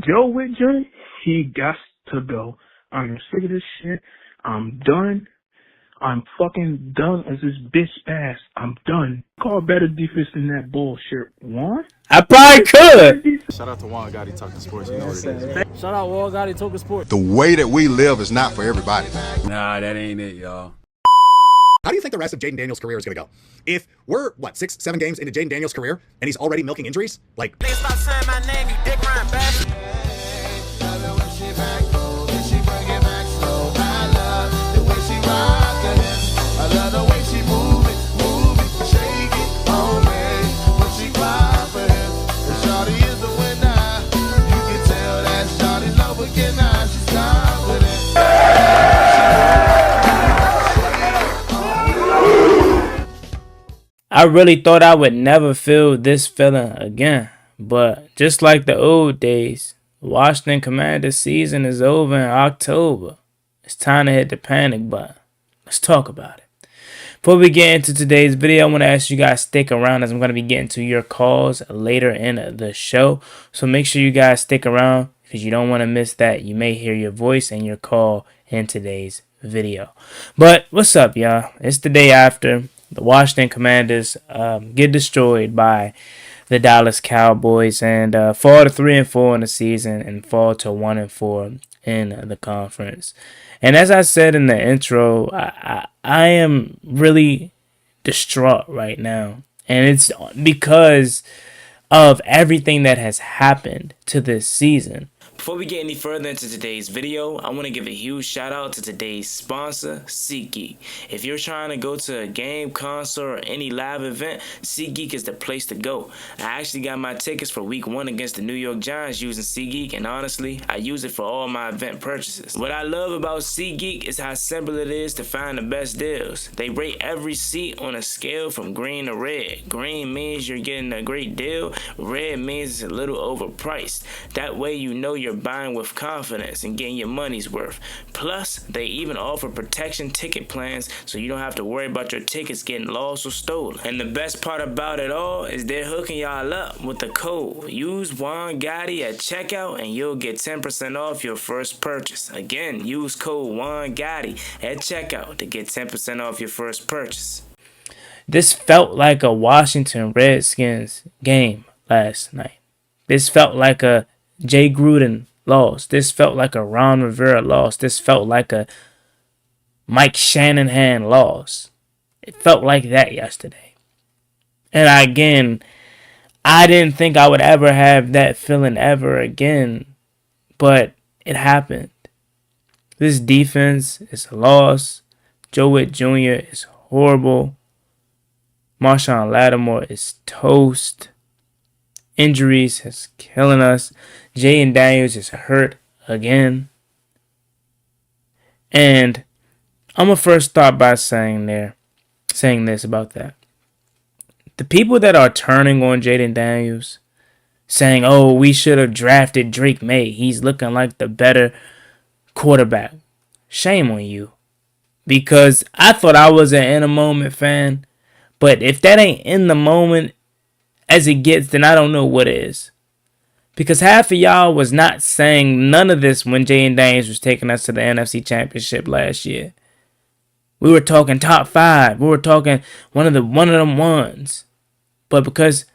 Joe Whitjun, he got to go. I'm sick of this shit. I'm done. I'm fucking done as this bitch ass. I'm done. Call better defense than that bullshit. Juan? I probably could. Shout out to Juan Gotti talking sports. You know what it is. Shout out Juan Gotti talking sports. The way that we live is not for everybody. Nah, that ain't it, y'all. How do you think the rest of Jaden Daniels' career is going to go? If we're, 6, 7 games into Jaden Daniels' career, and he's already milking injuries? Like, niggas stop saying my name, you dick riding bastard. I love the way she move it, shake it on me. When she cry for him, and Shawty is the winner. You can tell that Shawty love again now, she's confident. I really thought I would never feel this feeling again. But just like the old days, Washington Commanders season is over in October. It's time to hit the panic button. Let's talk about it. Before we get into today's video, I want to ask you guys to stick around as I'm going to be getting to your calls later in the show. So make sure you guys stick around because you don't want to miss that. You may hear your voice and your call in today's video. But what's up, y'all? It's the day after the Washington Commanders get destroyed by the Dallas Cowboys and fall to 3-4 in the season and fall to 1-4 in the conference. And as I said in the intro, I am really distraught right now. And it's because of everything that has happened to this season. Before we get any further into today's video, I want to give a huge shout out to today's sponsor, SeatGeek. If you're trying to go to a game, concert, or any live event, SeatGeek is the place to go. I actually got my tickets for week 1 against the New York Giants using SeatGeek, and honestly, I use it for all my event purchases. What I love about SeatGeek is how simple it is to find the best deals. They rate every seat on a scale from green to red. Green means you're getting a great deal. Red means it's a little overpriced. That way you know you're buying with confidence and getting your money's worth. Plus, they even offer protection ticket plans so you don't have to worry about your tickets getting lost or stolen. And the best part about it all is they're hooking y'all up with the code. Use Juan Gotti at checkout and you'll get 10% off your first purchase. Again, use code Juan Gotti at checkout to get 10% off your first purchase. This felt like a Washington Redskins game last night. This felt like a Jay Gruden loss. This felt like a Ron Rivera loss. This felt like a Mike Shanahan loss. It felt like that yesterday. And I didn't think I would ever have that feeling ever again. But it happened. This defense is a loss. Joe Whitt Jr. is horrible. Marshawn Lattimore is toast. Injuries is killing us. Jaden Daniels is hurt again. And I'm going to first start by saying this about that. The people that are turning on Jaden Daniels, saying, oh, we should have drafted Drake May. He's looking like the better quarterback. Shame on you. Because I thought I was an in a moment fan. But if that ain't in the moment as it gets, then I don't know what is. Because half of y'all was not saying none of this when Jaden Daniels was taking us to the NFC Championship last year. We were talking top 5. We were talking one of them ones. But because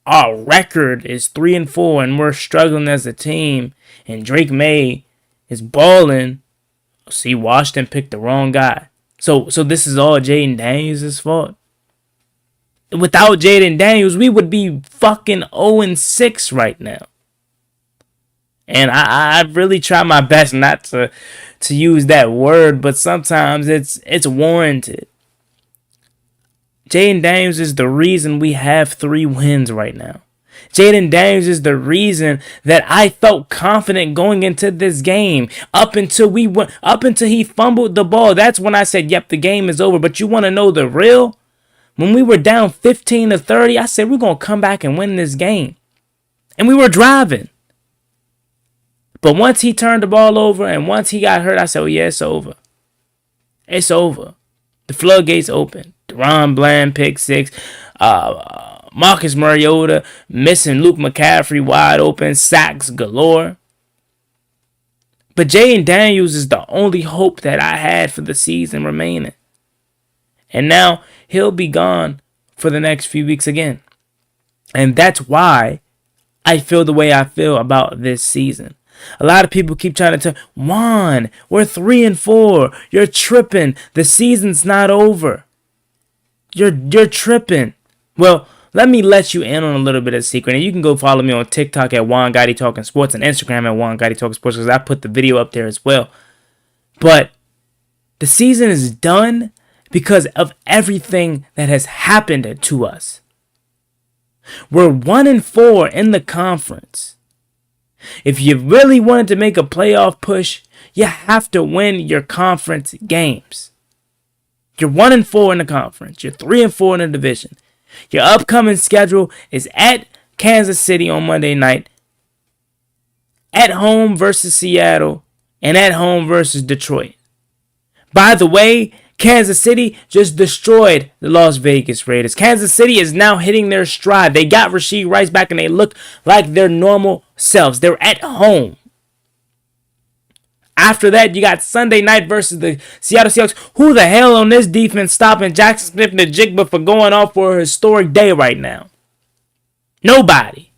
our record is 3-4 and we're struggling as a team and Drake May is balling, see, Washington picked the wrong guy. So this is all Jaden Daniels' fault. Without Jaden Daniels, we would be fucking 0-6 right now. And I really try my best not to use that word, but sometimes it's warranted. Jaden Daniels is the reason we have 3 wins right now. Jaden Daniels is the reason that I felt confident going into this game. Up until he fumbled the ball, that's when I said, yep, the game is over. But you want to know the real? When we were down 15-30, I said we're going to come back and win this game. And we were driving. But once he turned the ball over and once he got hurt, I said, oh, yeah, it's over. It's over. The floodgates open. Deron Bland, pick 6. Marcus Mariota missing Luke McCaffrey wide open. Sacks galore. But Jaden Daniels is the only hope that I had for the season remaining. And now he'll be gone for the next few weeks again. And that's why I feel the way I feel about this season. A lot of people keep trying to tell Juan, we're 3-4. You're tripping. The season's not over. You're tripping. Well, let me let you in on a little bit of secret. And you can go follow me on TikTok at Juan Gotti Talking Sports and Instagram at Juan Gotti Talking Sports because I put the video up there as well. But the season is done because of everything that has happened to us. We're 1-4 in the conference. If you really wanted to make a playoff push, you have to win your conference games. You're 1-4 in the conference. You're 3-4 in the division. Your upcoming schedule is at Kansas City on Monday night, at home versus Seattle, and at home versus Detroit. By the way, Kansas City just destroyed the Las Vegas Raiders. Kansas City is now hitting their stride. They got Rashee Rice back and they look like their normal selves. They're at home. After that, you got Sunday night versus the Seattle Seahawks. Who the hell on this defense stopping Jackson Smith-Njigba for going off for a historic day right now? Nobody.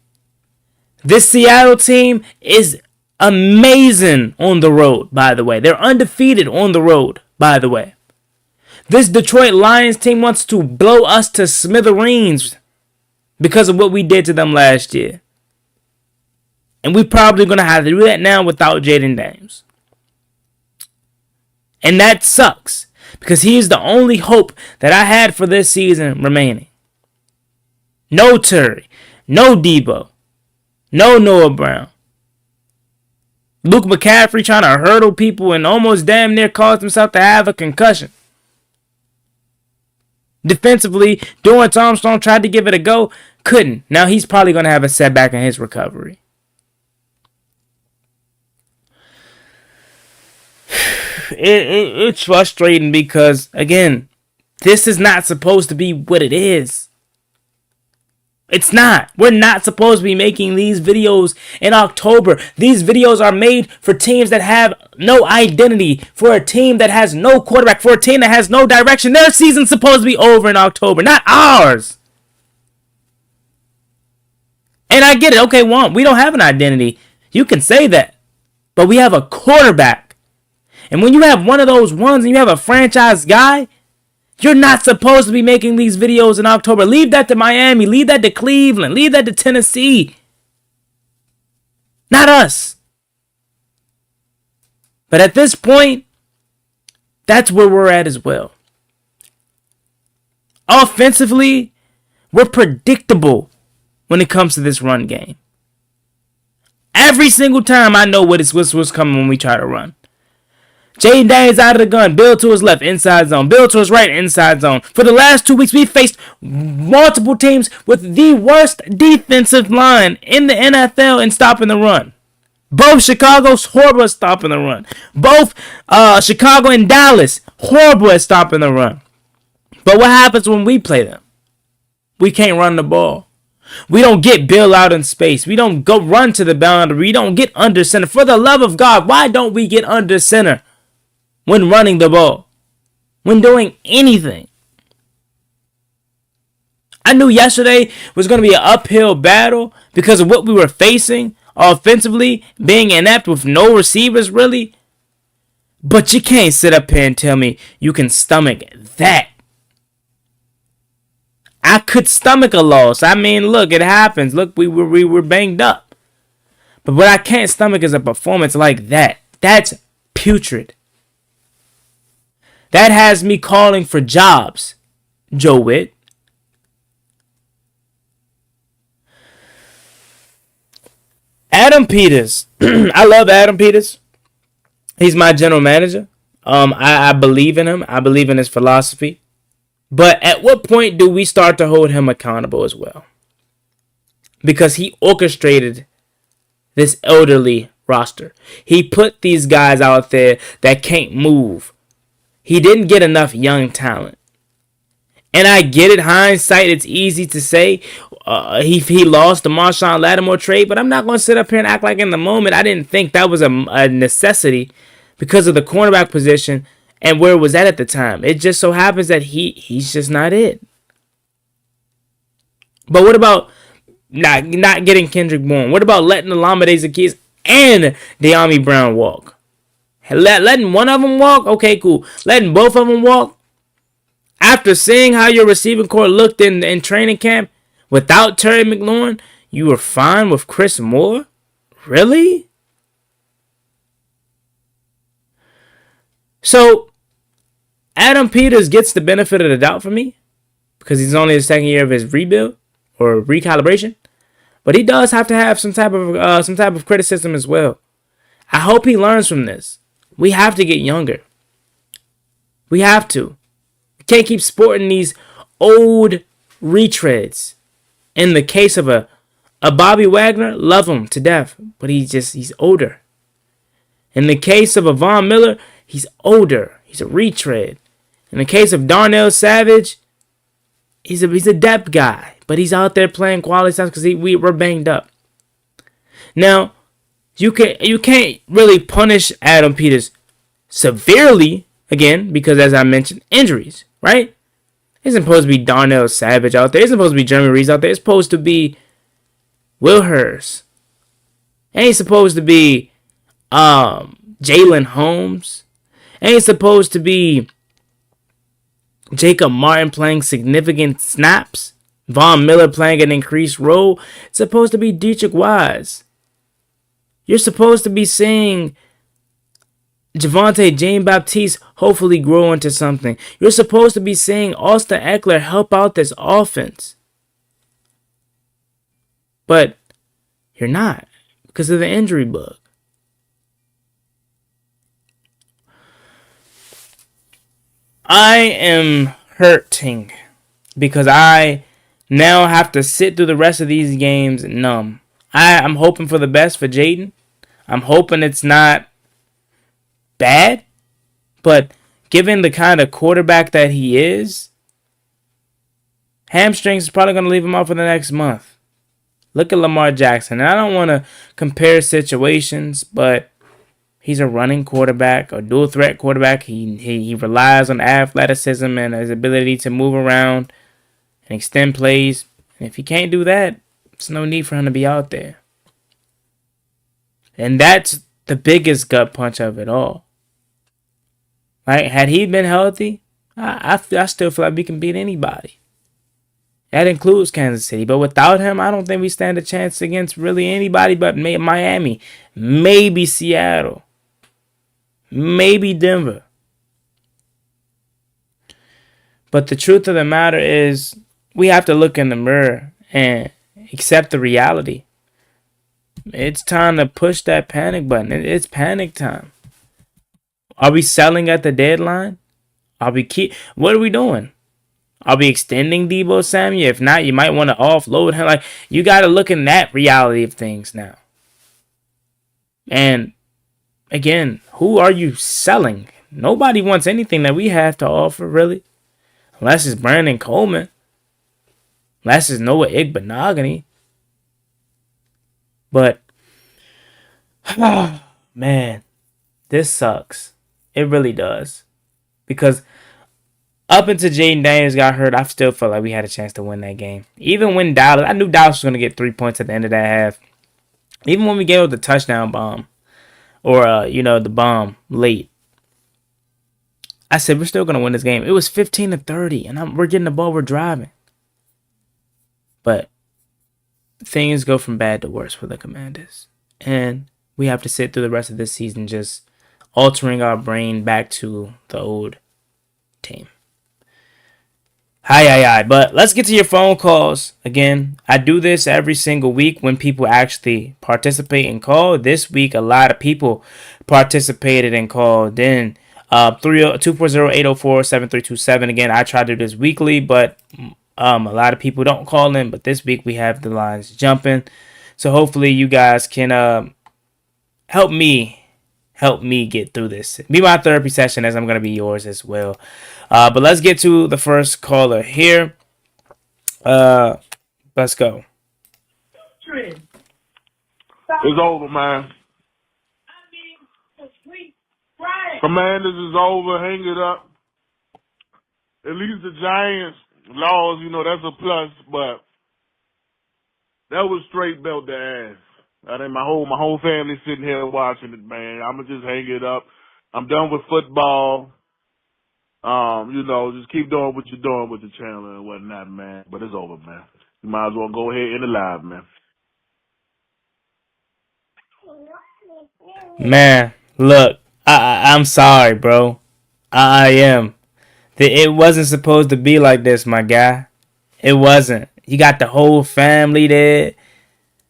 This Seattle team is amazing on the road, by the way. They're undefeated on the road, by the way. This Detroit Lions team wants to blow us to smithereens because of what we did to them last year. And we're probably going to have to do that now without Jaden Daniels. And that sucks because he's the only hope that I had for this season remaining. No Terry, no Debo, no Noah Brown. Luke McCaffrey trying to hurdle people and almost damn near caused himself to have a concussion. Defensively, Dorrance Armstrong tried to give it a go, couldn't. Now he's probably going to have a setback in his recovery. It's frustrating because, again, this is not supposed to be what it is. It's not. We're not supposed to be making these videos in October. These videos are made for teams that have no identity, for a team that has no quarterback, for a team that has no direction. Their season's supposed to be over in October, not ours. And I get it. Okay, Juan, we don't have an identity. You can say that. But we have a quarterback. And when you have one of those ones and you have a franchise guy, you're not supposed to be making these videos in October. Leave that to Miami. Leave that to Cleveland. Leave that to Tennessee. Not us. But at this point, that's where we're at as well. Offensively, we're predictable when it comes to this run game. Every single time I know what's coming when we try to run. Jaden Daniels out of the gun. Bill to his left, inside zone. Bill to his right, inside zone. For the last 2 weeks, we faced multiple teams with the worst defensive line in the NFL in stopping the run. Both Chicago's horrible at stopping the run. Both Chicago and Dallas horrible at stopping the run. But what happens when we play them? We can't run the ball. We don't get Bill out in space. We don't go run to the boundary. We don't get under center. For the love of God, why don't we get under center when running the ball? When doing anything? I knew yesterday was going to be an uphill battle because of what we were facing offensively, being inept with no receivers really. But you can't sit up here and tell me you can stomach that. I could stomach a loss. I mean, look, it happens. Look, we were banged up. But what I can't stomach is a performance like that. That's putrid. That has me calling for jobs, Joe Witt. Adam Peters. I love Adam Peters. He's my general manager. I believe in him. I believe in his philosophy. But at what point do we start to hold him accountable as well? Because he orchestrated this elderly roster. He put these guys out there that can't move. He didn't get enough young talent. And I get it, hindsight, it's easy to say, he lost the Marshawn Lattimore trade, but I'm not going to sit up here and act like in the moment I didn't think that was a necessity because of the cornerback position and where it was at the time. It just so happens that he's just not it. But what about not getting Kendrick Bourne? What about letting Olamide Zaccheaus and De'Ami Brown walk? Letting one of them walk? Okay, cool. Letting both of them walk? After seeing how your receiving core looked in training camp without Terry McLaurin, you were fine with Chris Moore? Really? So, Adam Peters gets the benefit of the doubt for me because he's only the second year of his rebuild or recalibration, but he does have to have some type of criticism as well. I hope he learns from this. We have to get younger. We have to. We can't keep sporting these old retreads. In the case of a Bobby Wagner, love him to death, but he's older. In the case of a Von Miller, he's older. He's a retread. In the case of Darnell Savage, he's a depth guy, but he's out there playing quality stuff because we're banged up. Now, you can't really punish Adam Peters severely, again, because as I mentioned, injuries, right? It's supposed to be Darnell Savage out there. It's supposed to be Jeremy Reeves out there. It's supposed to be Will Hurst. Ain't supposed to be Jalen Holmes. Ain't supposed to be Jacob Martin playing significant snaps. Von Miller playing an increased role. It's supposed to be Dietrich Wise. You're supposed to be seeing Javonte Jean-Baptiste hopefully grow into something. You're supposed to be seeing Austin Eckler help out this offense. But you're not because of the injury bug. I am hurting because I now have to sit through the rest of these games numb. I'm hoping for the best for Jaden. I'm hoping it's not bad, but given the kind of quarterback that he is, hamstrings is probably going to leave him out for the next month. Look at Lamar Jackson. And I don't want to compare situations, but he's a running quarterback, a dual threat quarterback. He relies on athleticism and his ability to move around and extend plays. And if he can't do that, there's no need for him to be out there. And that's the biggest gut punch of it all. Right? Had he been healthy, I still feel like we can beat anybody. That includes Kansas City. But without him, I don't think we stand a chance against really anybody but Miami. Maybe Seattle. Maybe Denver. But the truth of the matter is, we have to look in the mirror and accept the reality. It's time to push that panic button. It's panic time. Are we selling at the deadline? What are we doing? Are we extending Deebo Samuel? If not, you might want to offload him. Like, you got to look in that reality of things now. And again, who are you selling? Nobody wants anything that we have to offer, really. Unless it's Brandon Coleman. Unless it's Noah Igbenogany. But, man, this sucks. It really does. Because up until Jaden Daniels got hurt, I still felt like we had a chance to win that game. Even when I knew Dallas was going to get 3 points at the end of that half. Even when we gave up the touchdown bomb. Or, the bomb late. I said, we're still going to win this game. It was 15-30, and we're getting the ball, we're driving. But things go from bad to worse for the Commanders. And we have to sit through the rest of this season just altering our brain back to the old team. Hi. But let's get to your phone calls. Again, I do this every single week when people actually participate and call. This week, a lot of people participated and called in. 240-804-7327. Again, I try to do this weekly, but a lot of people don't call in. But this week, we have the lines jumping. So hopefully you guys can help me get through this. Be my therapy session as I'm going to be yours as well. But let's get to the first caller here. Let's go. It's over, man. Commanders is over. Hang it up. At least the Giants lost, that's a plus, but that was straight belt to ass. I think my whole family sitting here watching it, man. I'ma just hang it up. I'm done with football. Just keep doing what you're doing with the channel and whatnot, man. But it's over, man. You might as well go ahead and end the live, man. Man, look, I'm sorry, bro. I am. It wasn't supposed to be like this, my guy. It wasn't. You got the whole family there.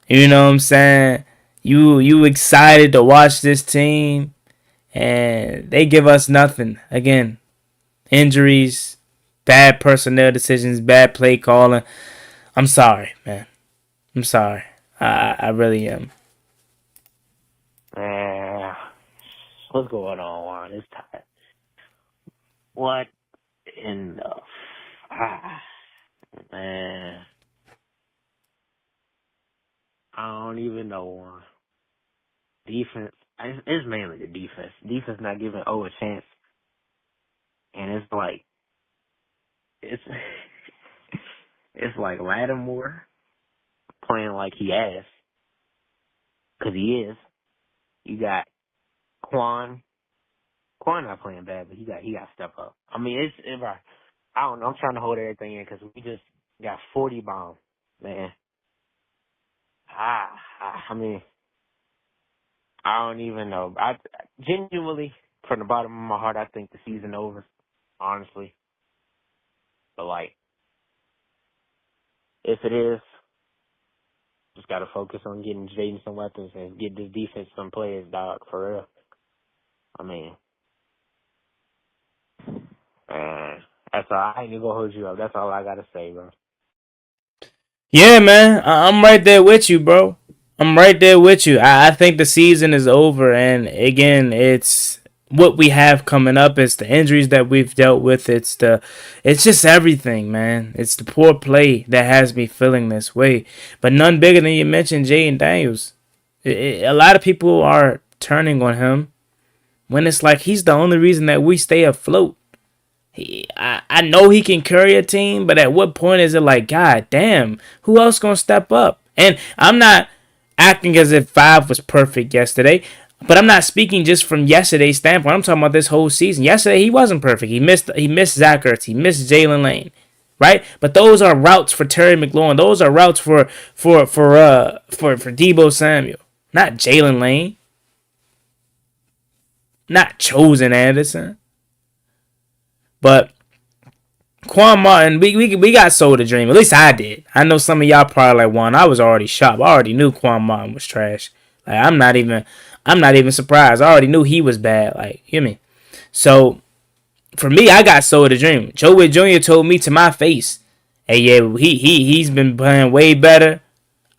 You know what I'm saying? You excited to watch this team, and they give us nothing. Again, injuries, bad personnel decisions, bad play calling. I'm sorry, man. I'm sorry. I really am. What's going on, Juan? It's tired. What in the... man. I don't even know, Juan. Defense, it's mainly the defense. Defense not giving O a chance. And it's like, it's like Lattimore playing like he ass. Because he is. You got Quan not playing bad, but he got to step up. I mean, I don't know. I'm trying to hold everything in because we just got 40 bombs, man. I mean, I don't even know. I genuinely, from the bottom of my heart, I think the season over, honestly. But like, if it is, just got to focus on getting Jaden some weapons and get this defense some players, dog, for real. I mean, that's all. I ain't even gonna hold you up. That's all I gotta say, bro. Yeah, man. I'm right there with you, bro. I'm right there with you. I think the season is over, and again, it's what we have coming up. It's the injuries that we've dealt with. It's just everything, man. It's the poor play that has me feeling this way. But none bigger than you mentioned, Jaden Daniels. A lot of people are turning on him when it's like he's the only reason that we stay afloat. I know he can carry a team, but at what point is it like, God damn, who else gonna step up? And I'm not acting as if 5 was perfect yesterday, but I'm not speaking just from yesterday's standpoint. I'm talking about this whole season. Yesterday he wasn't perfect. He missed Zach Ertz. He missed Jalen Lane, right? But those are routes for Terry McLaurin. Those are routes for Deebo Samuel, not Jalen Lane, not Chosen Anderson. But Quan Martin, we got sold a dream. At least I did. I know some of y'all probably like, Juan, I was already shocked. I already knew Quan Martin was trash. Like I'm not even surprised. I already knew he was bad. Like, you know me. So for me, I got sold a dream. Joe Witt Jr. told me to my face, hey, yeah, he's been playing way better.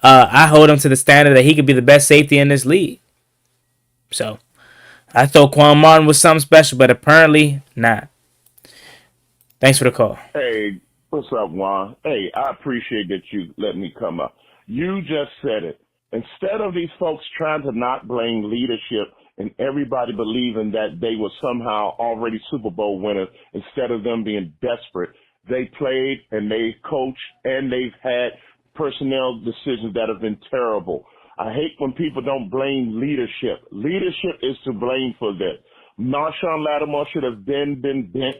I hold him to the standard that he could be the best safety in this league. So I thought Quan Martin was something special, but apparently not. Thanks for the call. Hey, what's up, Juan? Hey, I appreciate that you let me come up. You just said it. Instead of these folks trying to not blame leadership and everybody believing that they were somehow already Super Bowl winners, instead of them being desperate, they played and they coached and they've had personnel decisions that have been terrible. I hate when people don't blame leadership. Leadership is to blame for this. Marshawn Lattimore should have been benched,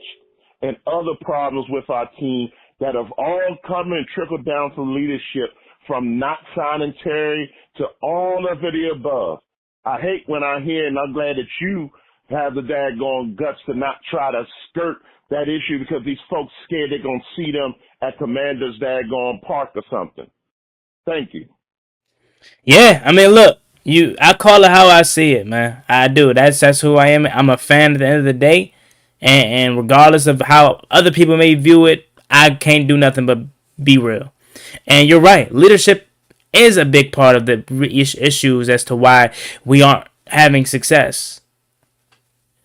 and other problems with our team that have all come and trickled down from leadership, from not signing Terry to all of the above. I hate when I hear, and I'm glad that you have the daggone guts to not try to skirt that issue because these folks scared they're going to see them at Commander's daggone park or something. Thank you. Yeah, I mean, look, I call it how I see it, man. I do. That's who I am. I'm a fan at the end of the day. And regardless of how other people may view it, I can't do nothing but be real. And you're right. Leadership is a big part of the issues as to why we aren't having success.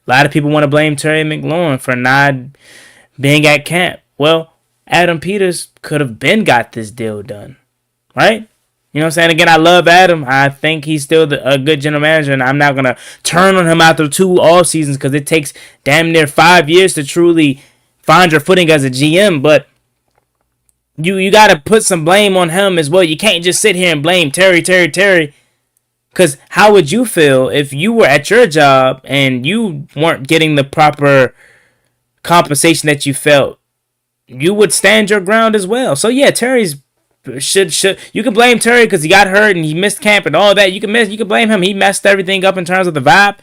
A lot of people want to blame Terry McLaurin for not being at camp. Well, Adam Peters could have got this deal done. right? You know what I'm saying? Again, I love Adam. I think he's still a good general manager, and I'm not going to turn on him after 2 off seasons because it takes damn near 5 years to truly find your footing as a GM. But you got to put some blame on him as well. You can't just sit here and blame Terry. Because how would you feel if you were at your job and you weren't getting the proper compensation that you felt? You would stand your ground as well. So yeah, Terry's should you can blame Terry because he got hurt and he missed camp and all that. You can blame him. He messed everything up in terms of the vibe.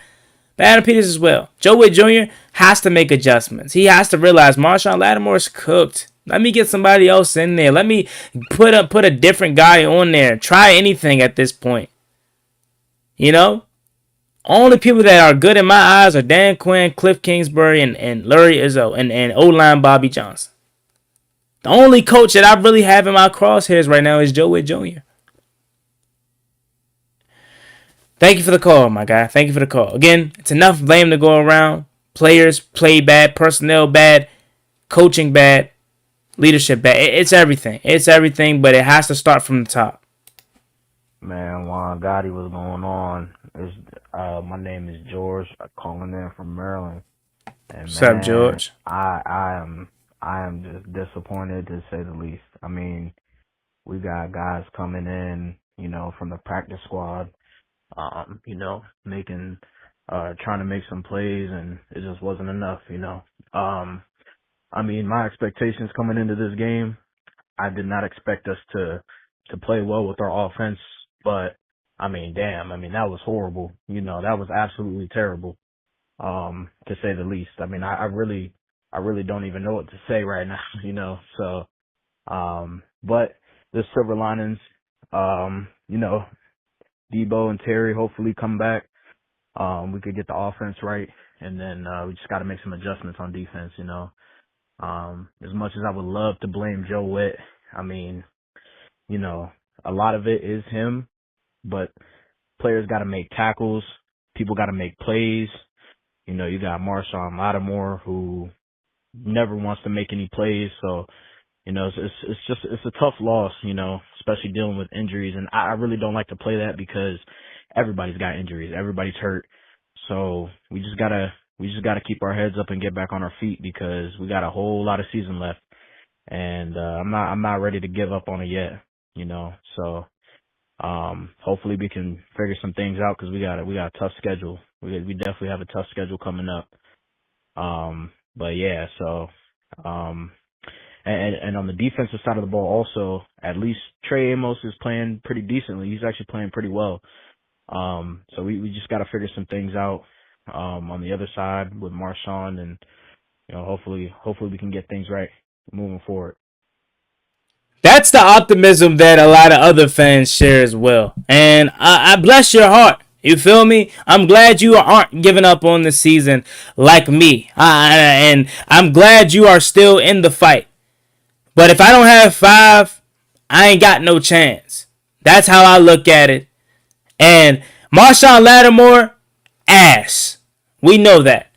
But Adam Peters as well. Joe Witt Jr. has to make adjustments. He has to realize Marshawn Lattimore is cooked. Let me get somebody else in there. Let me put a different guy on there. Try anything at this point. You know? Only people that are good in my eyes are Dan Quinn, Cliff Kingsbury, and Larry Izzo, and O-line Bobby Johnson. The only coach that I really have in my crosshairs right now is Joe Witt Jr. Thank you for the call, my guy. Thank you for the call. Again, it's enough blame to go around. Players play bad, personnel bad, coaching bad, leadership bad. It's everything. It's everything, but it has to start from the top. Man, Juan Gotti, what's going on? My name is George. I'm calling in from Maryland. And What's up, George? I am just disappointed to say the least. I mean, we got guys coming in, from the practice squad, trying to make some plays, and it just wasn't enough, I mean, my expectations coming into this game, I did not expect us to play well with our offense, but I mean, damn, that was horrible. That was absolutely terrible, to say the least. I mean, I really don't even know what to say right now, so, but the silver linings, Debo and Terry hopefully come back. We could get the offense right, and then, we just got to make some adjustments on defense, as much as I would love to blame Joe Witt, I mean, a lot of it is him, but players got to make tackles. People got to make plays. You got Marshawn Lattimore who never wants to make any plays. So, it's a tough loss, especially dealing with injuries. And I really don't like to play that because everybody's got injuries. Everybody's hurt. So we just gotta keep our heads up and get back on our feet because we got a whole lot of season left. And, I'm not ready to give up on it yet, so, hopefully we can figure some things out because we got a tough schedule. We definitely have a tough schedule coming up. But yeah, so, and on the defensive side of the ball also, at least Trey Amos is playing pretty decently. He's actually playing pretty well. So we just got to figure some things out, on the other side with Marshawn and, hopefully we can get things right moving forward. That's the optimism that a lot of other fans share as well. And I bless your heart. You feel me? I'm glad you aren't giving up on the season like me. And I'm glad you are still in the fight. But if I don't have 5, I ain't got no chance. That's how I look at it. And Marshawn Lattimore, ass. We know that.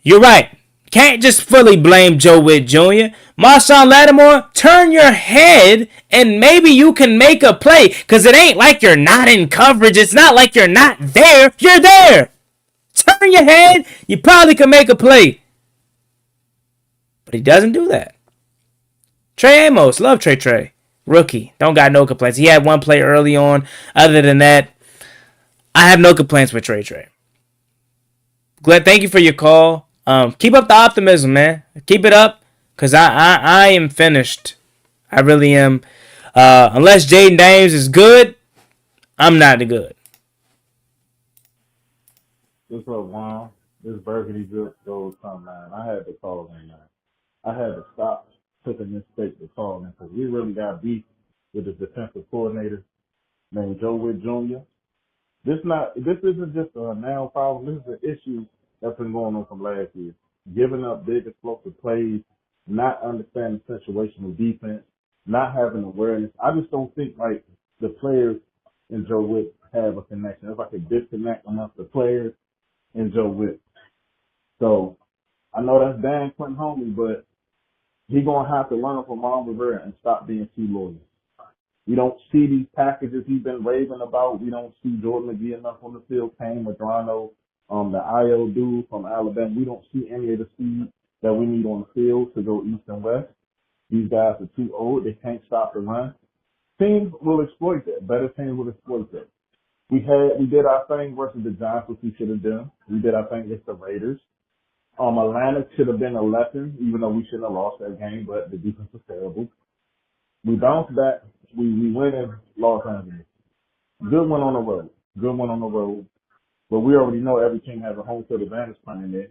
You're right. Can't just fully blame Joe Witt Jr. Marshawn Lattimore, turn your head and maybe you can make a play. Because it ain't like you're not in coverage. It's not like you're not there. You're there. Turn your head. You probably can make a play. But he doesn't do that. Trey Amos, love Trey. Rookie, don't got no complaints. He had one play early on. Other than that, I have no complaints with Trey. Glad, thank you for your call. Keep up the optimism, man. Keep it up, because I am finished. I really am. Unless Jaden Daniels is good, I'm not good. What's up, Juan? This Burgundy goes something, man. I had to call in, man. I had to stop taking this mistake to call in because we really got beef with the defensive coordinator named Joe Witt Jr. This isn't just a now problem. This is an issue that's been going on from last year. Giving up big explosive plays, not understanding situational defense, not having awareness. I just don't think like the players and Joe Witt have a connection. It's like a disconnect amongst the players and Joe Witt. So I know that's Dan Quinn homie, but he gonna have to learn from Ron Rivera and stop being too loyal. We don't see these packages he's been raving about. We don't see Jordan McGee enough on the field. Kane Madrano, the IO dude from Alabama. We don't see any of the speed that we need on the field to go east and west. These guys are too old. They can't stop the run. Teams will exploit that. Better teams will exploit that. We did our thing versus the Giants, which we should have done. We did our thing against the Raiders. Atlanta should have been a lesson, even though we shouldn't have lost that game, but the defense was terrible. We bounced back. We went in Los Angeles. Good one on the road. Good one on the road. But we already know every team has a home field advantage playing there.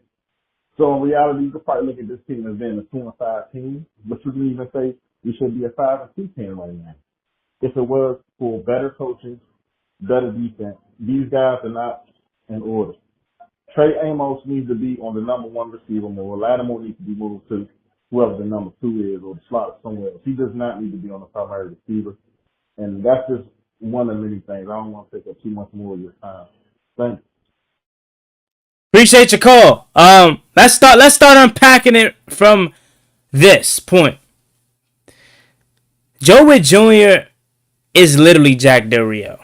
So in reality, you could probably look at this team as being a 2-5 team, but you can even say we should be a 5-2 team right now. If it was for better coaching, better defense, these guys are not in order. Trey Amos needs to be on the number one receiver more. Lattimore needs to be moved to whoever the number 2 is or the slot somewhere else. He does not need to be on the primary receiver. And that's just one of many things. I don't want to take up too much more of your time. Thank you. Appreciate your call. Let's start unpacking it from this point. Joe Witt Jr. is literally Jack Del Rio.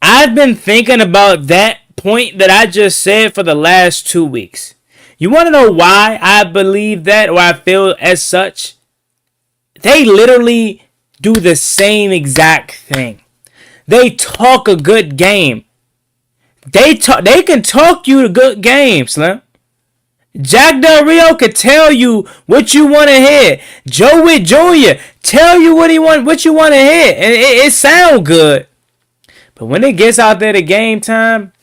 I've been thinking about that point that I just said for the last 2 weeks. You want to know why I believe that or I feel as such? They literally do the same exact thing. They talk a good game. They can talk you a good game, Slim. Jack Del Rio could tell you what you want to hear. Joe Witt Jr. tell you what you want to hear, and it sound good. But when it gets out there to game time,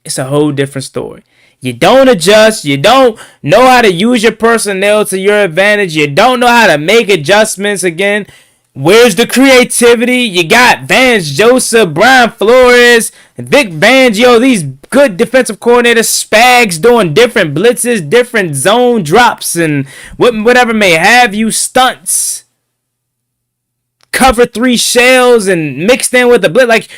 it's a whole different story. You don't adjust. You don't know how to use your personnel to your advantage. You don't know how to make adjustments again. Where's the creativity? You got Vance Joseph, Brian Flores, Vic Fangio, these good defensive coordinators, Spags doing different blitzes, different zone drops, and whatever may have you, stunts. Cover 3 shells and mixed in with the blitz. Like,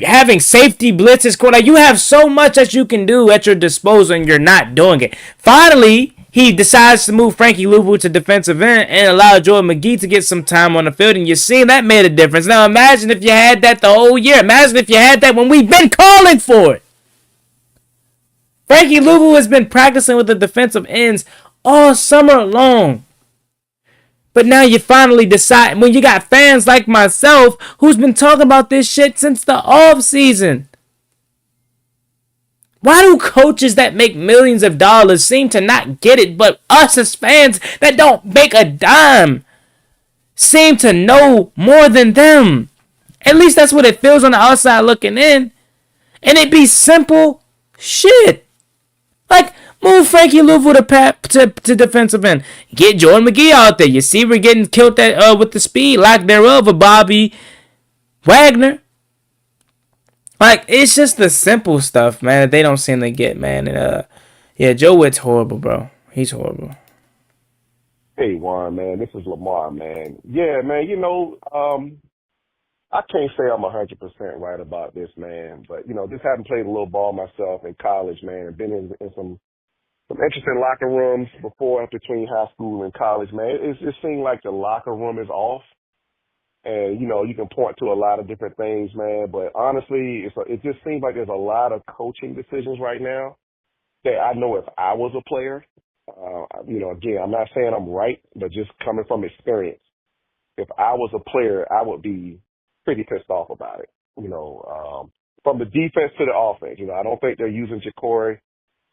having safety blitzes, like, you have so much that you can do at your disposal and you're not doing it. Finally, he decides to move Frankie Louvu to defensive end and allow Jordan McGee to get some time on the field, and you see that made a difference. Now imagine if you had that the whole year. Imagine if you had that when we've been calling for it. Frankie Louvu has been practicing with the defensive ends all summer long. But now you finally decide, when you got fans like myself who's been talking about this shit since the off season. Why do coaches that make millions of dollars seem to not get it, but us as fans that don't make a dime seem to know more than them? At least that's what it feels on the outside looking in. And it be simple shit. Like, move Frankie Louvu to defensive end. Get Jordan McGee out there. You see we're getting killed with the speed, lack thereof, of Bobby Wagner. Like, it's just the simple stuff, man, that they don't seem to get, man. And yeah, Joe Witt's horrible, bro. He's horrible. Hey, Juan, man, this is Lamar, man. Yeah, man, I can't say I'm 100% right about this, man. But, just having played a little ball myself in college, man, and been in some interesting locker rooms before and between high school and college, man, it seems like the locker room is off. And, you can point to a lot of different things, man. But honestly, it just seems like there's a lot of coaching decisions right now that I know if I was a player, again, I'm not saying I'm right, but just coming from experience, if I was a player, I would be pretty pissed off about it. From the defense to the offense, I don't think they're using Ja'Cory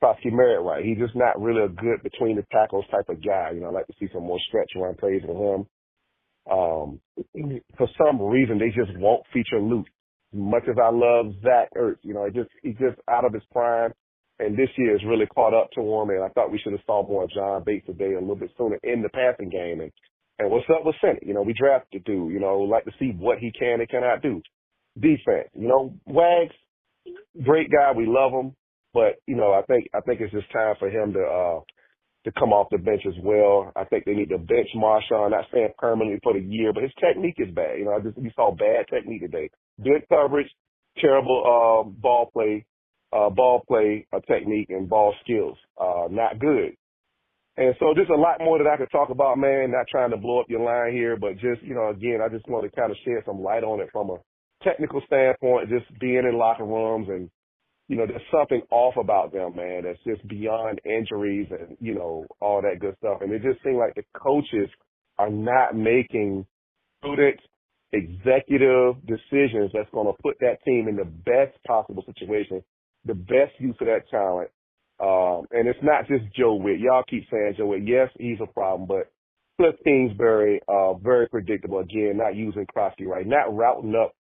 Merritt right. He's just not really a good between the tackles type of guy. I'd like to see some more stretch run plays from him. For some reason, they just won't feature Luke. As much as I love Zach Ertz, he's just out of his prime. And this year has really caught up to him. And I thought we should have saw more of John Bates today a little bit sooner in the passing game. And what's up with Senate? We drafted the dude. Like to see what he can and cannot do. Defense, Wags, great guy. We love him. But, I think it's just time for him to come off the bench as well. I think they need to bench Marshawn, not saying permanently for the year, but his technique is bad. We saw bad technique today. Good coverage, terrible ball play technique and ball skills. Not good. And so there's a lot more that I could talk about, man, not trying to blow up your line here, but just, again, I just want to kind of shed some light on it from a technical standpoint, just being in locker rooms and, there's something off about them, man. That's just beyond injuries and, all that good stuff. And it just seems like the coaches are not making prudent executive decisions that's going to put that team in the best possible situation, the best use of that talent. And it's not just Joe Witt. Y'all keep saying Joe Witt. Yes, he's a problem, but Cliff Kingsbury, very predictable. Again, not using Krosky right, not routing up,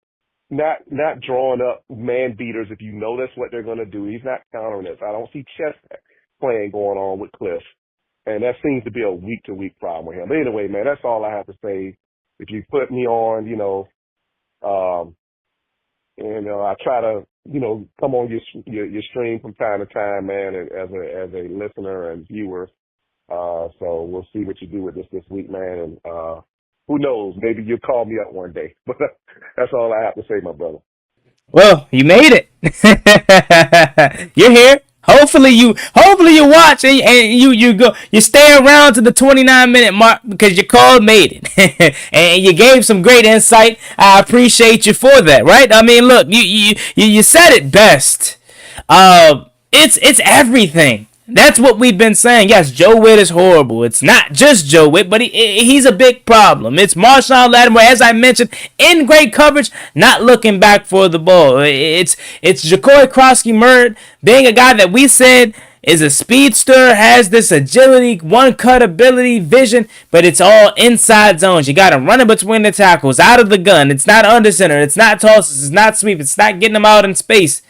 not drawing up man beaters if you know that's what they're going to do. He's not countering this. I don't see chess playing going on with Cliff. And that seems to be a week-to-week problem with him. But anyway, man, that's all I have to say. If you put me on, I try to, come on your stream from time to time, man, as a listener and viewer. So we'll see what you do with this week, man. And who knows? Maybe you'll call me up one day. But that's all I have to say, my brother. Well, you made it. You're here. Hopefully you watch and you stay around to the 29-minute mark because your call made it and you gave some great insight. I appreciate you for that. Right? I mean, look, you said it best. It's everything. That's what we've been saying. Yes, Joe Witt is horrible. It's not just Joe Witt, but he's a big problem. It's Marshawn Lattimore, as I mentioned, in great coverage, not looking back for the ball. It's Jacory Krosky-Murd being a guy that we said is a speedster, has this agility, one-cut ability, vision, but it's all inside zones. You got to run it between the tackles, out of the gun. It's not under center. It's not tosses. It's not sweep. It's not getting them out in space,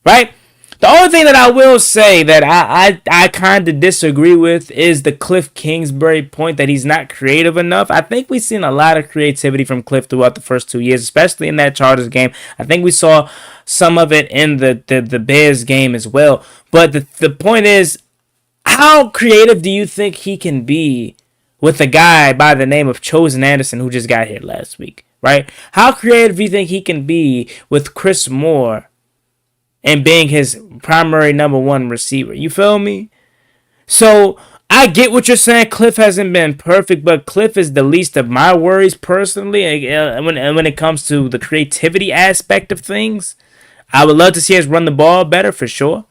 right? The only thing that I will say that I kind of disagree with is the Cliff Kingsbury point that he's not creative enough. I think we've seen a lot of creativity from Cliff throughout the first 2 years, especially in that Chargers game. I think we saw some of it in the Bears game as well. But the point is, how creative do you think he can be with a guy by the name of Chosen Anderson who just got here last week, right? How creative do you think he can be with Chris Moore and being his primary number one receiver? You feel me? So I get what you're saying. Cliff hasn't been perfect, but Cliff is the least of my worries personally. When it comes to the creativity aspect of things, I would love to see us run the ball better for sure.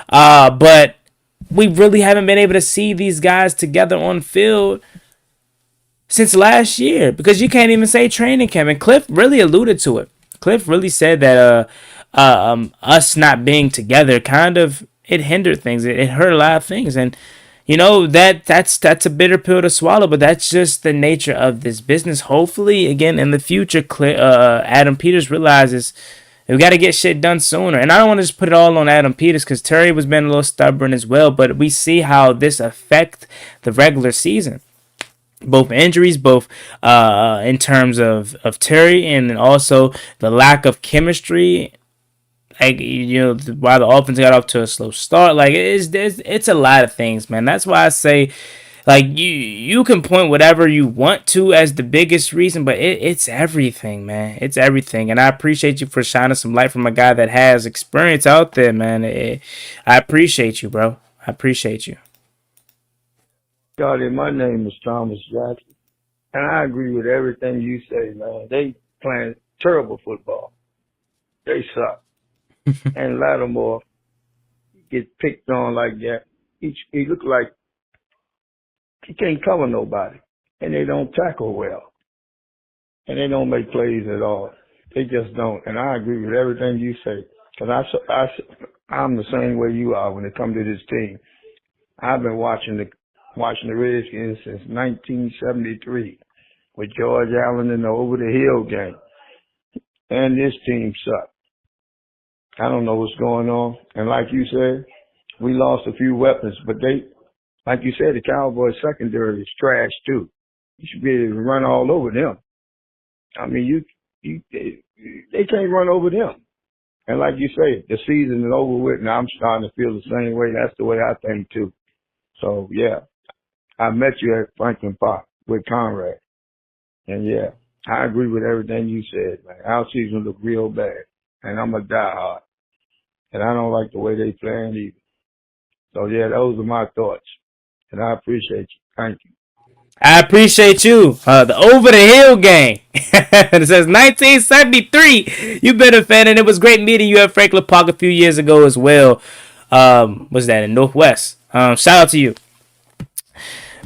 But we really haven't been able to see these guys together on field since last year because you can't even say training camp. And Cliff really alluded to it. Cliff really said that us not being together kind of it hindered things. It hurt a lot of things, and that's a bitter pill to swallow. But that's just the nature of this business. Hopefully, again in the future, Adam Peters realizes we got to get shit done sooner. And I don't want to just put it all on Adam Peters because Terry was being a little stubborn as well. But we see how this affects the regular season. Both injuries, both in terms of Terry and also the lack of chemistry. Like, while the offense got off to a slow start, like it's a lot of things, man. That's why I say, like, you can point whatever you want to as the biggest reason, but it's everything, man. It's everything, and I appreciate you for shining some light from a guy that has experience out there, man. I appreciate you, bro. I appreciate you. Scotty, my name is Thomas Jackson, and I agree with everything you say, man. They playing terrible football. They suck. And Lattimore gets picked on like that. He look like he can't cover nobody, and they don't tackle well, and they don't make plays at all. They just don't. And I agree with everything you say, because I'm the same way you are when it comes to this team. I've been watching the Redskins since 1973 with George Allen in the over the hill game, and this team sucks. I don't know what's going on. And like you said, we lost a few weapons, but like you said, the Cowboys secondary is trash too. You should be able to run all over them. I mean, they can't run over them. And like you say, the season is over with, and I'm starting to feel the same way. That's the way I think too. So yeah, I met you at Franklin Park with Conrad, and yeah, I agree with everything you said, man. Our season looked real bad. And I'm a diehard. And I don't like the way they playing either. So, yeah, those are my thoughts. and I appreciate you. Thank you. I appreciate you. The Over the Hill gang. It says 1973. You've been a fan, and it was great meeting you at Franklin Park a few years ago as well. Was that in Northwest? Shout out to you.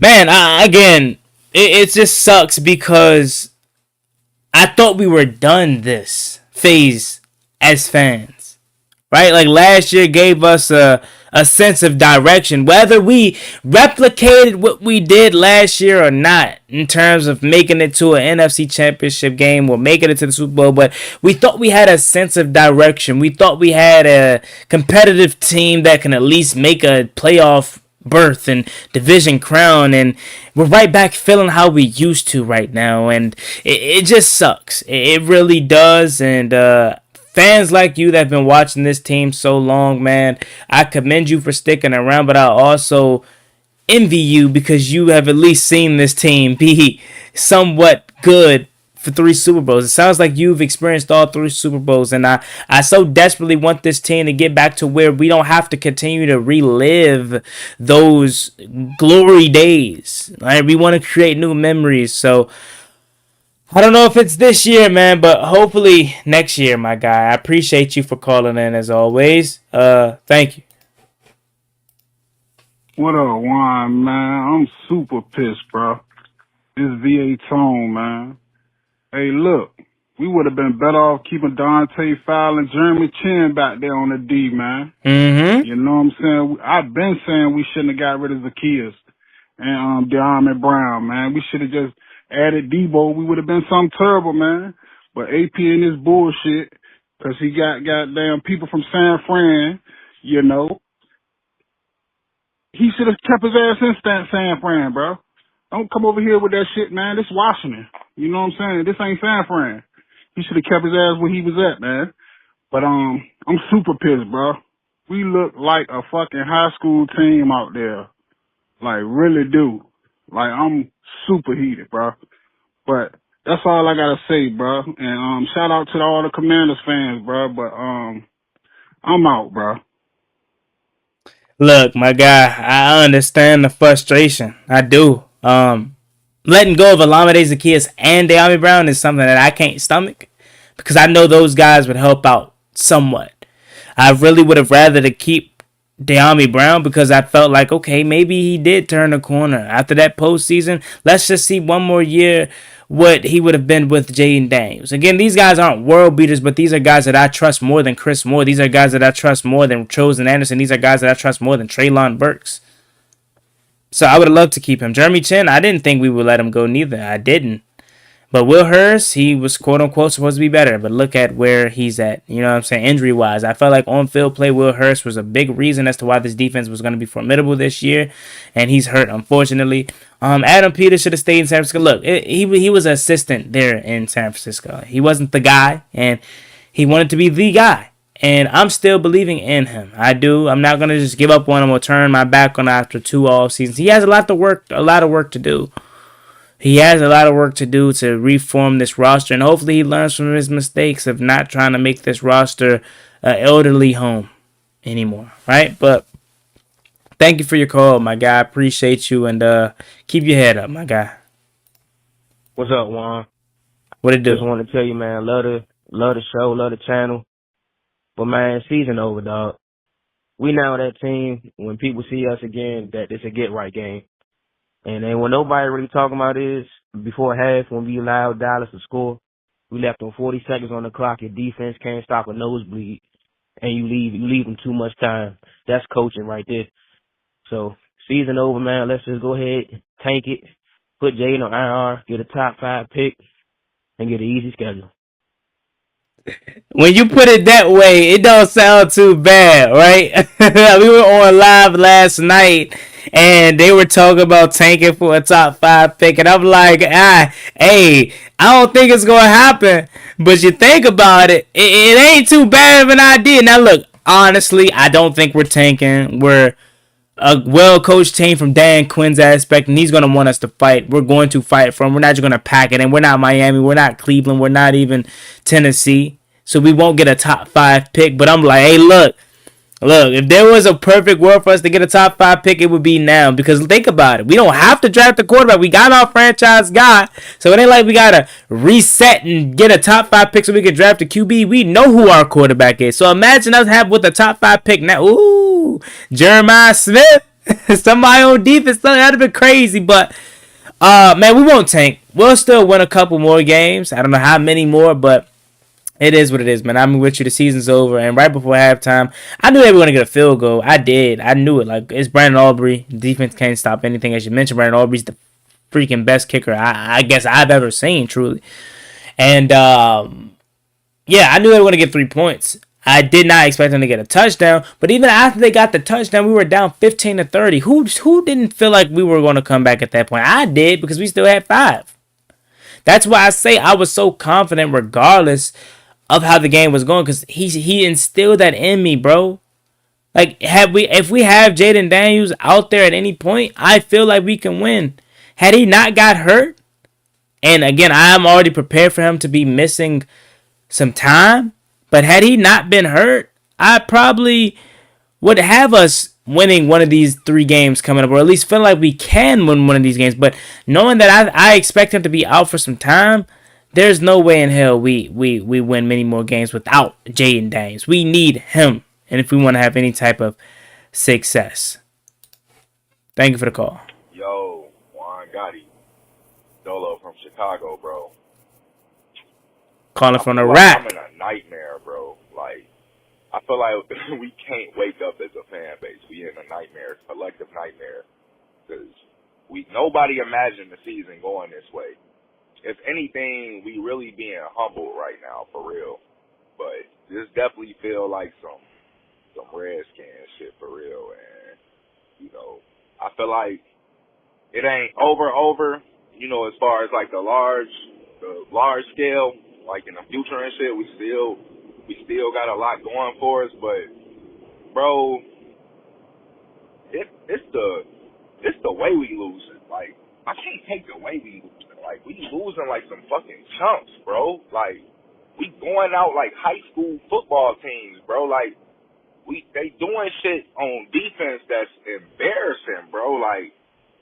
Man, again, it just sucks because I thought we were done this phase as fans, right? Like last year gave us a sense of direction, whether we replicated what we did last year or not in terms of making it to an NFC championship game or making it to the Super Bowl. But we thought we had a sense of direction. We thought we had a competitive team that can at least make a playoff berth and division crown, and we're right back feeling how we used to right now, and it just sucks. It really does. And fans like you that have been watching this team so long, man, I commend you for sticking around, but I also envy you because you have at least seen this team be somewhat good for 3 Super Bowls. It sounds like you've experienced all 3 Super Bowls, and I so desperately want this team to get back to where we don't have to continue to relive those glory days. Right? We want to create new memories. So I don't know if it's this year, man, but hopefully next year, my guy. I appreciate you for calling in as always. Thank you. What up, Juan, man? I'm super pissed, bro. This VA Tone, man. Hey, look, we would have been better off keeping Dante Fowler and Jeremy Chin back there on the D, man. Mm-hmm. You know what I'm saying? I've been saying we shouldn't have got rid of Zacchaeus and De'Armond Brown, man. We should have just added Debo. We would have been something terrible, man. But AP and this bullshit, because he got goddamn people from San Fran, you know. He should have kept his ass in San Fran, bro. Don't come over here with that shit, man. This Washington. You know what I'm saying? This ain't San Fran. He should have kept his ass where he was at, man. But I'm super pissed, bro. We look like a fucking high school team out there. Like, really do. Like, I'm super heated, bro. But that's all I gotta say, bro. And shout out to all the Commanders fans, bro. But I'm out, bro. Look, my guy, I understand the frustration. I do. Letting go of Olamide Zacchaeus and De'Armond Brown is something that I can't stomach because I know those guys would help out somewhat. I really would have rather to keep De'Armond Brown because I felt like, okay, maybe he did turn a corner. After that postseason, let's just see one more year what he would have been with Jaden Daniels. Again, these guys aren't world beaters, but these are guys that I trust more than Chris Moore. These are guys that I trust more than Chosen Anderson. These are guys that I trust more than Treylon Burks. So I would have loved to keep him. Jeremy Chin, I didn't think we would let him go neither. I didn't. But Will Hurst, he was quote-unquote supposed to be better. But look at where he's at. You know what I'm saying? Injury-wise. I felt like on-field play, Will Hurst was a big reason as to why this defense was going to be formidable this year. And he's hurt, unfortunately. Adam Peters should have stayed in San Francisco. Look, he was an assistant there in San Francisco. He wasn't the guy. And he wanted to be the guy. And I'm still believing in him. I do. I'm not going to just give up on him or turn my back on him after 2 off seasons. He has a lot of work to do. He has a lot of work to do to reform this roster, and hopefully he learns from his mistakes of not trying to make this roster an elderly home anymore, right? But thank you for your call, my guy. I appreciate you, and keep your head up, my guy. What's up, Juan? What it do? Just want to tell you, man, love the show, love the channel. But, man, season over, dog. We now that team, when people see us again, that it's a get-right game. And then when nobody really talking about is, before half, when we allowed Dallas to score, we left them 40 seconds on the clock. Your defense can't stop a nosebleed, and you leave them too much time. That's coaching right there. So, season over, man. Let's just go ahead, tank it, put Jaden on IR, get a top 5 pick, and get an easy schedule. When you put it that way, it don't sound too bad, right? We were on live last night, and they were talking about tanking for a top 5 pick, and I'm like, hey, I don't think it's going to happen, but you think about it, it ain't too bad of an idea. Now, look, honestly, I don't think we're tanking. We're a well-coached team from Dan Quinn's aspect, and he's going to want us to fight. We're going to fight for him. We're not just going to pack it in. We're not Miami. We're not Cleveland. We're not even Tennessee. So we won't get a top 5 pick. But I'm like, hey, look, Look, if there was a perfect world for us to get a top 5 pick, it would be now. Because think about it. We don't have to draft a quarterback. We got our franchise guy. So it ain't like we got to reset and get a top 5 pick so we can draft a QB. We know who our quarterback is. So imagine us have with the top 5 pick now. Ooh, Jeremiah Smith. Somebody on defense. That would have been crazy. But, man, we won't tank. We'll still win a couple more games. I don't know how many more, but it is what it is, man. I'm with you. The season's over, and right before halftime, I knew they were going to get a field goal. I did. I knew it. Like, it's Brandon Aubrey. Defense can't stop anything. As you mentioned, Brandon Aubrey's the freaking best kicker I guess I've ever seen, truly. And, yeah, I knew they were going to get 3 points. I did not expect them to get a touchdown, but even after they got the touchdown, we were down 15-30. Who didn't feel like we were going to come back at that point? I did, because we still had 5. That's why I say I was so confident regardless of how the game was going, because he instilled that in me, bro. Like, if we have Jaden Daniels out there at any point, I feel like we can win. Had he not got hurt, and again, I'm already prepared for him to be missing some time, but had he not been hurt, I probably would have us winning one of these 3 games coming up, or at least feel like we can win one of these games. But knowing that I expect him to be out for some time, there's no way in hell we win many more games without Jaden Daniels. We need him, and if we want to have any type of success. Thank you for the call. Yo, Juan Gotti, Dolo from Chicago, bro. Calling from the like rack. I'm in a nightmare, bro. Like, I feel like we can't wake up as a fan base. We in a nightmare, collective nightmare, because nobody imagined the season going this way. If anything, we really being humbled right now, for real. But this definitely feel like some Redskin shit, for real. And, you know, I feel like it ain't over, you know, as far as like the large scale, like in the future and shit, we still got a lot going for us. But, bro, it's the way we losing. Like, I can't take the way we losing. Like, we losing like some fucking chumps, bro. Like, we going out like high school football teams, bro. Like, they doing shit on defense that's embarrassing, bro. Like,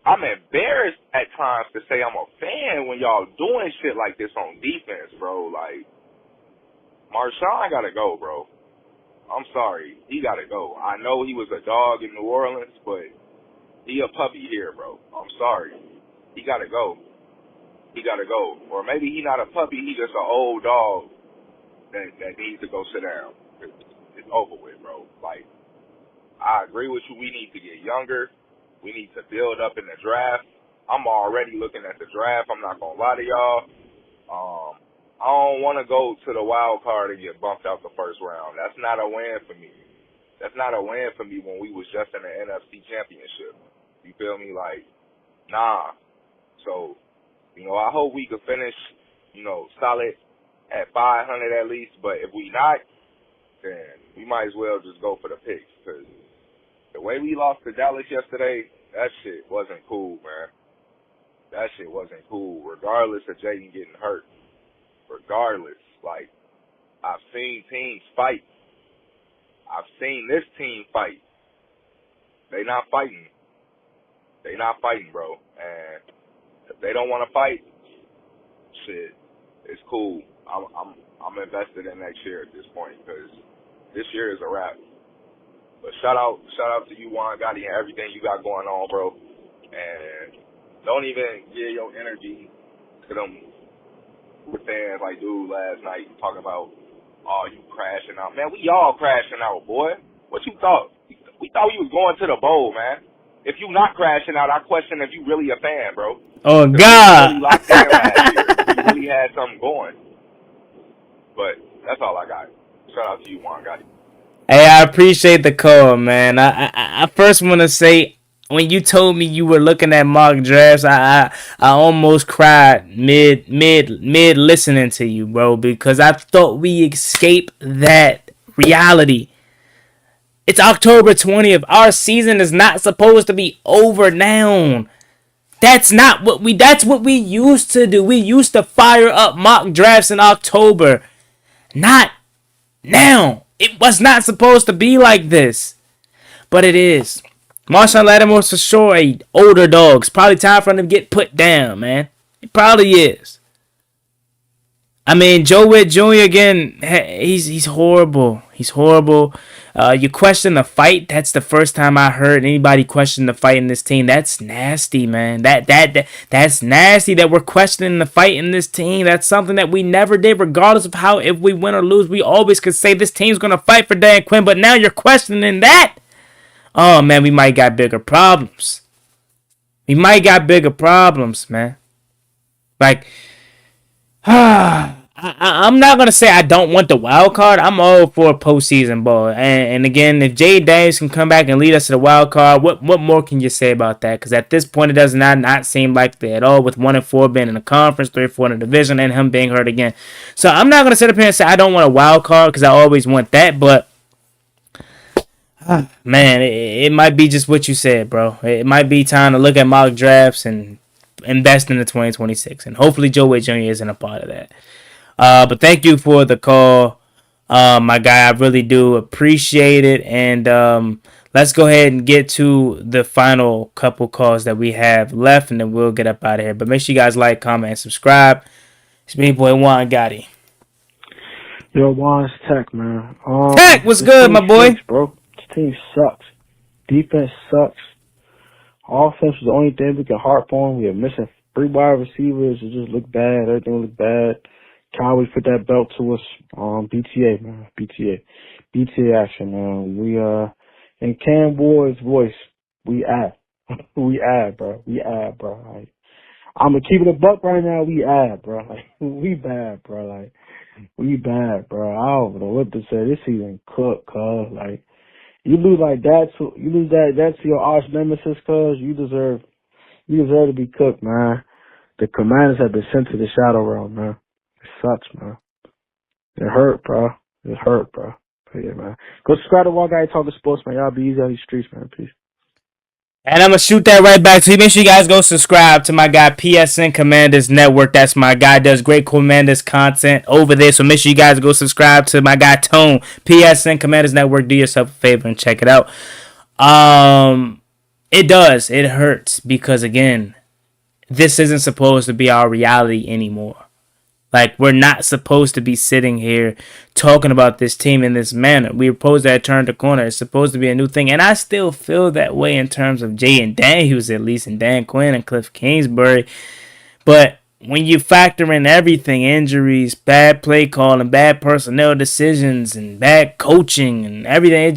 I'm embarrassed at times to say I'm a fan when y'all doing shit like this on defense, bro. Like, Marshawn gotta go, bro. I'm sorry. He gotta go. I know he was a dog in New Orleans, but he a puppy here, bro. I'm sorry. He gotta go. He gotta go. Or maybe he not a puppy, he just an old dog that needs to go sit down. It's over with, bro. Like, I agree with you. We need to get younger. We need to build up in the draft. I'm already looking at the draft. I'm not gonna lie to y'all. I don't want to go to the wild card and get bumped out the first round. That's not a win for me. That's not a win for me when we was just in the NFC Championship. You feel me? Like, nah. So, you know, I hope we could finish, you know, solid at 500 at least. But if we not, then we might as well just go for the picks. Because the way we lost to Dallas yesterday, that shit wasn't cool, man. That shit wasn't cool, regardless of Jaden getting hurt. Regardless. Like, I've seen teams fight. I've seen this team fight. They not fighting. They not fighting, bro. And if they don't want to fight, shit, it's cool. I'm invested in next year at this point, because this year is a wrap. But shout out to you, Juan Gotti, and everything you got going on, bro. And don't even give your energy to them fans like dude last night talking about, oh, you crashing out. Man, we all crashing out, boy. What you thought? We thought we was going to the bowl, man. If you not crashing out, I question if you really a fan, bro. Oh, God. You really locked in last year. You really had something going. But that's all I got. Shout out to you, Juan Gotti. Hey, I appreciate the call, man. I first want to say, when you told me you were looking at mock drafts, I almost cried mid listening to you, bro, because I thought we escaped that reality. It's October 20th. Our season is not supposed to be over now. That's what we used to do. We used to fire up mock drafts in October. Not now. It was not supposed to be like this, but it is. Marshawn Lattimore's for sure a older dog. It's probably time for him to get put down, man. It probably is. I mean, Joe Witt Jr. again, he's horrible. He's horrible. You question the fight. That's the first time I heard anybody question the fight in this team. That's nasty, man. That's nasty that we're questioning the fight in this team. That's something that we never did, regardless of how, if we win or lose. We always could say this team's gonna fight for Dan Quinn, but now you're questioning that. Oh man, we might got bigger problems. We might got bigger problems, man. Like, I'm not going to say I don't want the wild card. I'm all for postseason ball. And again, if Jay Daniels can come back and lead us to the wild card, what more can you say about that? Because at this point, it does not seem like that at all, with 1-4 being in the conference, 3-4 in the division, and him being hurt again. So I'm not going to sit up here and say I don't want a wild card, because I always want that. But, man, it might be just what you said, bro. It might be time to look at mock drafts and invest in the 2026. And hopefully Joe Witt Jr. isn't a part of that. But thank you for the call, my guy. I really do appreciate it. And let's go ahead and get to the final couple calls that we have left, and then we'll get up out of here. But make sure you guys like, comment, and subscribe. It's me, boy Juan Gotti. Yo, Juan's Tech, man. Tech, what's good, my boy? Sucks, bro. This team sucks. Defense sucks. Offense is the only thing we can harp on. We are missing 3 wide receivers. It just look bad. Everything look bad. Cowboys put that belt to us. BTA, man. BTA action, man. We, in Cam Ward's voice, we add. We add, bro. Like, I'm gonna keep it a buck right now. We add, bro. Like, we bad, bro. Like, we bad, bro. I don't know what to say. This season cooked, cuz. Like, you lose like that to your arch nemesis, cuz. You deserve to be cooked, man. The Commanders have been sent to the shadow realm, man. It sucks, man. It hurt, bro. But yeah, man. Go subscribe to One Guy Talking Sports, man. Y'all be easy on these streets, man. Peace. And I'm going to shoot that right back to you. Make sure you guys go subscribe to my guy, PSN Commanders Network. That's my guy. Does great Commanders content over there. So make sure you guys go subscribe to my guy, Tone. PSN Commanders Network. Do yourself a favor and check it out. It does. It hurts because, again, this isn't supposed to be our reality anymore. Like, we're not supposed to be sitting here talking about this team in this manner. We're supposed to have turned the corner. It's supposed to be a new thing. And I still feel that way in terms of Jay and Daniels, at least, and Dan Quinn and Cliff Kingsbury. But when you factor in everything, injuries, bad play calling, bad personnel decisions, and bad coaching and everything,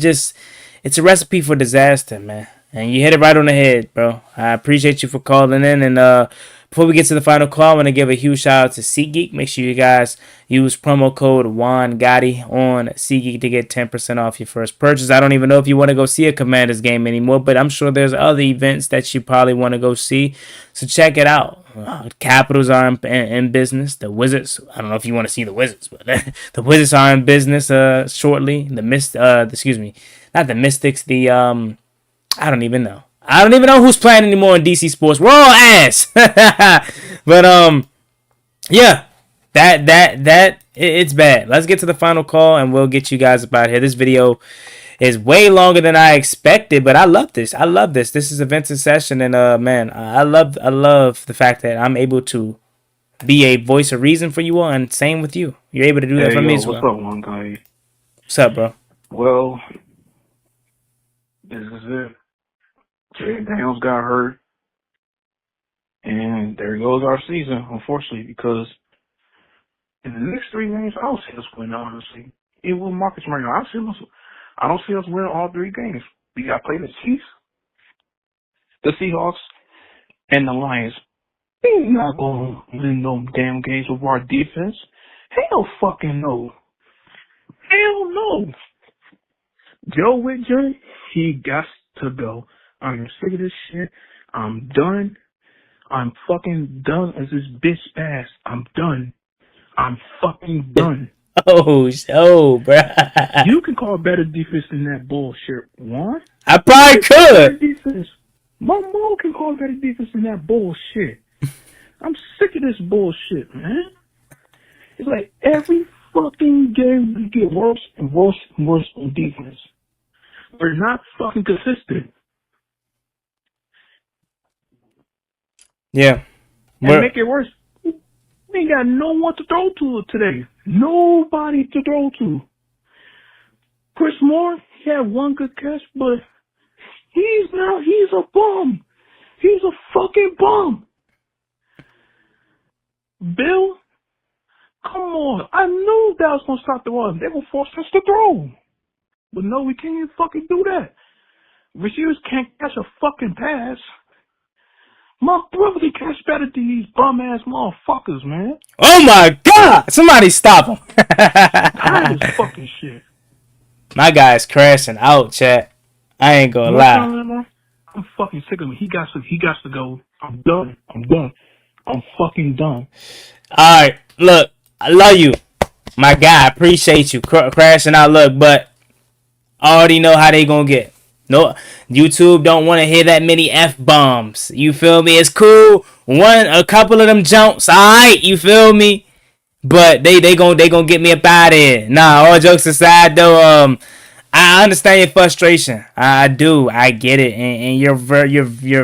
it's a recipe for disaster, man. And you hit it right on the head, bro. I appreciate you for calling in. And before we get to the final call, I want to give a huge shout out to SeatGeek. Make sure you guys use promo code Juan Gotti on SeatGeek to get 10% off your first purchase. I don't even know if you want to go see a Commanders game anymore, but I'm sure there's other events that you probably want to go see. So check it out. Capitals are in business. The Wizards, I don't know if you want to see the Wizards, but the Wizards are in business shortly. Not the Mystics, I don't even know. I don't even know who's playing anymore in DC Sports. We're all ass. But yeah, it's bad. Let's get to the final call and we'll get you guys up out here. This video is way longer than I expected, but I love this. This is a Vincent session, and man, I love the fact that I'm able to be a voice of reason for you all, and same with you. You're able to do that for me as well. What's up, One Guy? What's up, bro? Well, this is it. Jay Daniels got hurt, and there goes our season, unfortunately, because in the next 3 games, I don't see us winning, honestly. Even with Marcus Mariota, I don't see us winning all 3 games. We got to play the Chiefs, the Seahawks, and the Lions. We're not going to win no damn games with our defense. Hell fucking no. Hell no. Joe Witt Jr., he got to go. I'm sick of this shit. I'm done. I'm fucking done as this bitch ass. I'm done. I'm fucking done. Oh, bruh. You can call better defense than that bullshit, Juan. I probably could. Defense. My mom can call better defense than that bullshit. I'm sick of this bullshit, man. It's like every fucking game get worse and worse and worse on defense. We're not fucking consistent. Yeah. And make it worse, we ain't got no one to throw to today. Nobody to throw to. Chris Moore, he had one good catch, but he's a bum. He's a fucking bum. Bill, come on. I knew that was going to stop the run. They were force us to throw. But no, we can't even fucking do that. Receivers can't catch a fucking pass. My brother can catch better than these bum-ass motherfuckers, man. Oh, my God. Somebody stop him. Tired of this fucking shit. My guy's crashing out, chat. I ain't gonna lie. I'm fucking sick of him. He got to go. I'm done. I'm fucking done. All right, look, I love you, my guy. I appreciate you crashing out. Look, but I already know how they gonna get. No, YouTube don't want to hear that many F-bombs. You feel me? It's cool. A couple of them jumps, all right. You feel me? But they gonna get me up out of here. Nah, all jokes aside, though, I understand your frustration. I do. I get it, and you're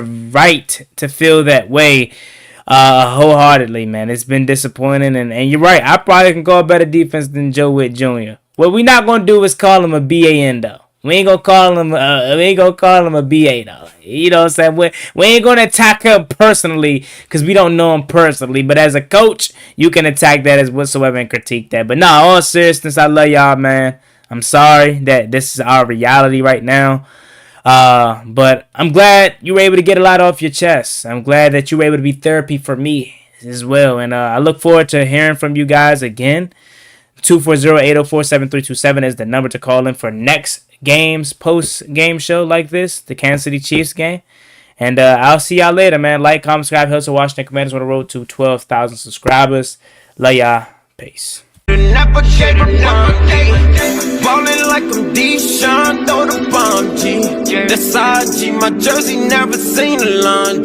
right to feel that way. Wholeheartedly, man. It's been disappointing, and you're right. I probably can call a better defense than Joe Witt Jr. What we not gonna do is call him a BAN though. We ain't gonna call him a BA though. You know what I'm saying? We ain't gonna attack him personally because we don't know him personally. But as a coach, you can attack that as whatsoever and critique that. But nah, all seriousness, I love y'all, man. I'm sorry that this is our reality right now. But I'm glad you were able to get a lot off your chest. I'm glad that you were able to be therapy for me as well. And I look forward to hearing from you guys again. 240-804-7327 is the number to call in for next games, post-game show like this, the Kansas City Chiefs game. And I'll see y'all later, man. Like, comment, subscribe. Help to Washington Commanders on the road to 12,000 subscribers. Love y'all. Peace. Ballin' like I'm Deshaun, throw the bomb, G. That's IG, my jersey never seen a lawn.